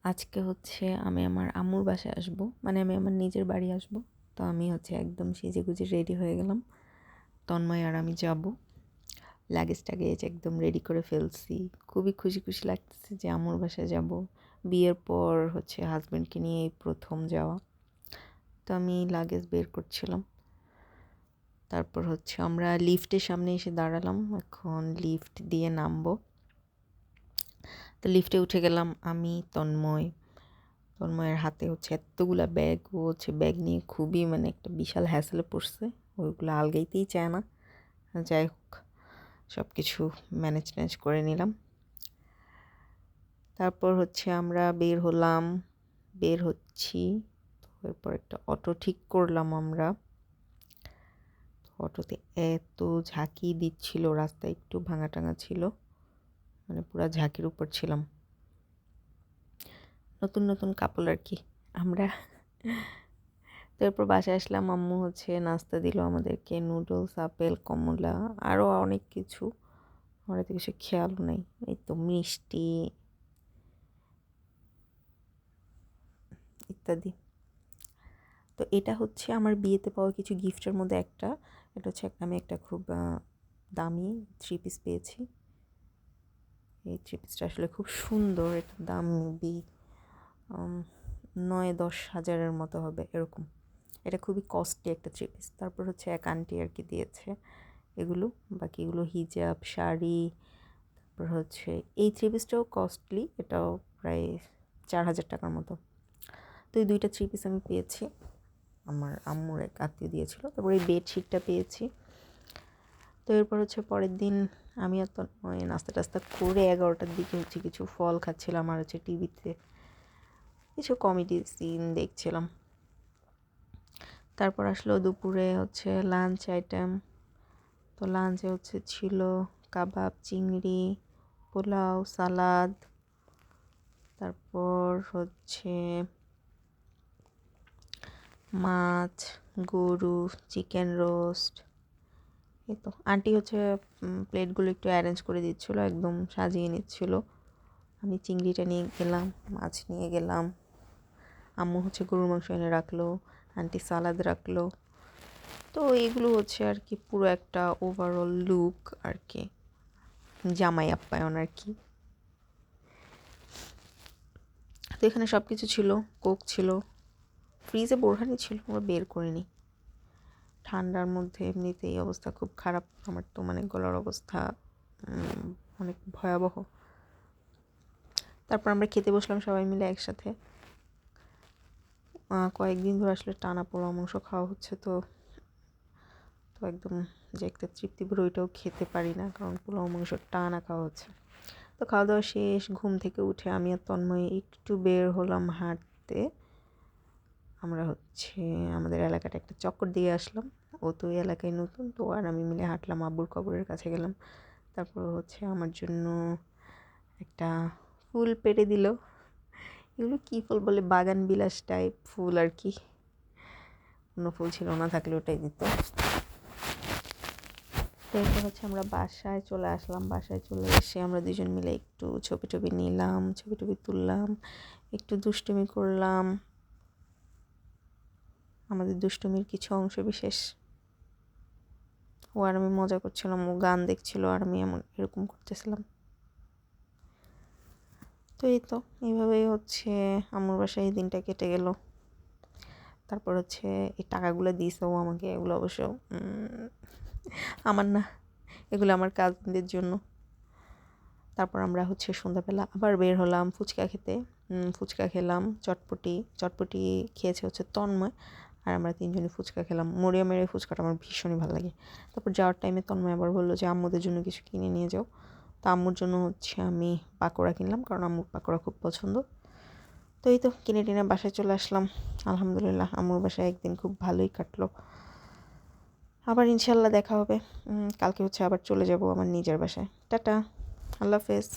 আজকে হচ্ছে আমি আমার আম্মুর বাসায় আসবো, মানে আমি আমার নিজের বাড়ি আসবো। তো আমি হচ্ছে একদম সেজেগুজে রেডি হয়ে গেলাম। তন্ময় আর আমি যাব। লাগেজ টাগেজ একদম রেডি করে ফেলছি। খুবই খুশি খুশি লাগতেছে যে আম্মুর বাসায় যাব। বিয়ের পর হচ্ছে হাজব্যান্ডকে নিয়ে এই প্রথম যাওয়া। তো আমি লাগেজ বের করছিলাম। তারপর হচ্ছে আমরা লিফটের সামনে এসে দাঁড়ালাম, এখন লিফট দিয়ে নামবো। তো লিফটে উঠে গেলাম আমি, তন্ময়ের হাতে হচ্ছে এতগুলা ব্যাগ। ও হচ্ছে ব্যাগ নিয়ে খুবই মানে একটা বিশাল হ্যাসেলে পড়ছে, ওইগুলো আলগাইতেই চায় না। যাই হোক, সব কিছু ম্যানেজ করে নিলাম। তারপর হচ্ছে আমরা বের হচ্ছি। তো এরপর একটা অটো ঠিক করলাম আমরা। অটোতে এত ঝাঁকি দিচ্ছিল, রাস্তা একটু ভাঙা টাঙা ছিল, মানে পুরা ঝাঁকির উপর ছিলাম। নতুন নতুন কাপড় আর কি আমরা। তো এরপর বাসায় আসলাম, আম্মু হচ্ছে নাস্তা দিল আমাদেরকে, নুডলস, আপেল, কমলা, আরও অনেক কিছু। আমার তো কিছু খেয়ালও নেই। এই তো মিষ্টি ইত্যাদি। তো এটা হচ্ছে আমার বিয়েতে পাওয়া কিছু গিফটের মধ্যে একটা। এটা হচ্ছে আমি একটা খুব দামি 3 পিস পেয়েছি। এই 3 পিসটা আসলে খুব সুন্দর। এটার দাম মেবি 9-10 হাজারের মতো হবে এরকম। এটা খুবই কস্টলি একটা 3 পিস। তারপর হচ্ছে এক আন্টি আর কি দিয়েছে এগুলো। বাকিগুলো হিজাব, শাড়ি। তারপর হচ্ছে এই 3 পিসটাও কস্টলি, এটাও প্রায় 4,000 টাকার মতো। তো এই 2টা 3 পিস আমি পেয়েছি, আমার আম্মুর এক আত্মীয় দিয়েছিল। তারপর এই বেডশিটটা পেয়েছি। তো এরপর হচ্ছে পরের দিন আমি আর ওই নাস্তা টাস্তা করে 11টার দিকে হচ্ছে কিছু ফল খাচ্ছিলাম, আর হচ্ছে টিভিতে কিছু কমেডি সিন দেখছিলাম। তারপর আসলো দুপুরে হচ্ছে লাঞ্চ আইটেম। তো লাঞ্চে হচ্ছে ছিল কাবাব, চিংড়ি, পোলাও, সালাদ, তারপর হচ্ছে মাছ, গরু, চিকেন রোস্ট। এই তো আন্টি হচ্ছে প্লেটগুলো একটু অ্যারেঞ্জ করে দিচ্ছিলো, একদম সাজিয়ে নিচ্ছিলো। আমি চিংড়িটা নিয়ে গেলাম, মাছ নিয়ে গেলাম, আম্মু হচ্ছে গরুর মাংস এনে রাখলো, আন্টি সালাদ রাখলো। তো এগুলো হচ্ছে আর কি পুরো একটা ওভারঅল লুক আর কি, জামাই আপ্যায়ন আর কি। তো এখানে সব কিছু ছিল, কোক ছিল, ফ্রিজে বোরহানি ছিল, আমরা বের করিনি। ঠান্ডার মধ্যে এমনিতেই অবস্থা খুব খারাপ আমার, তো মানে গলার অবস্থা অনেক ভয়াবহ। তারপর আমরা খেতে বসলাম সবাই মিলে একসাথে। কয়েকদিন ধরে আসলে টানা পোড়া মাংস খাওয়া হচ্ছে, তো একদম যে একটা তৃপ্তি ভরে ওইটাও খেতে পারি না, কারণ পোলাও মাংস টানা খাওয়া হচ্ছে। তো খাওয়া দাওয়া শেষ, ঘুম থেকে উঠে আমি আর তন্ময় একটু বের হলাম হাঁটতে। আমরা হচ্ছে আমাদের এলাকাটা একটা চক্কর দিয়ে আসলাম। ও তো এই এলাকায় নতুন, তো আর আমি মিলে হাঁটলাম, আব্বুর কবরের কাছে গেলাম। তারপর হচ্ছে আমার জন্য একটা ফুল পেড়ে দিল। এগুলো কী ফুল বলে, বাগান বিলাস টাইপ ফুল আর কি। অন্য ফুল ছিল না, থাকলে ওটাই দিত। এরপর হচ্ছে আমরা বাসায় চলে আসলাম। বাসায় চলে এসে আমরা দুজন মিলে একটু ছবি নিলাম, ছবি তুললাম, একটু দুষ্টুমি করলাম। আমাদের দুষ্টুমির কিছু অংশ বিশেষ। ও আর আমি মজা করছিলাম, ও গান দেখছিল আর আমি এরকম করতেছিলাম। তো এই তো এইভাবেই হচ্ছে আমার বাসায় এই দিনটা কেটে গেল। তারপর হচ্ছে এই টাকাগুলো দিয়েছে ও আমাকে, এগুলো অবশ্য আমার না, এগুলো আমার কাজিনদের জন্য। তারপর আমরা হচ্ছে সন্ধ্যাবেলা আবার বের হলাম ফুচকা খেতে। ফুচকা খেলাম, চটপটি খেয়েছে হচ্ছে তন্ময়, আর আমরা 3জনই ফুচকা খেলাম। মরিয়মের এই ফুচকাটা আমার ভীষণই ভালো লাগে। তারপর যাওয়ার টাইমে তন্ময় আবার বললো যে আম্মুদের জন্য কিছু কিনে নিয়ে যাও। তো আম্মুর জন্য হচ্ছে আমি পাকোড়া কিনলাম, কারণ আম্মুর পাকোড়া খুব পছন্দ। তো এই তো কিনে টিনে বাসায় চলে আসলাম। আলহামদুলিল্লাহ আম্মুর বাসায় একদিন খুব ভালোই কাটলো। আবার ইনশাল্লাহ দেখা হবে। কালকে হচ্ছে আবার চলে যাব আমার নিজের বাসায়। টাটা, আল্লাহ হাফেজ।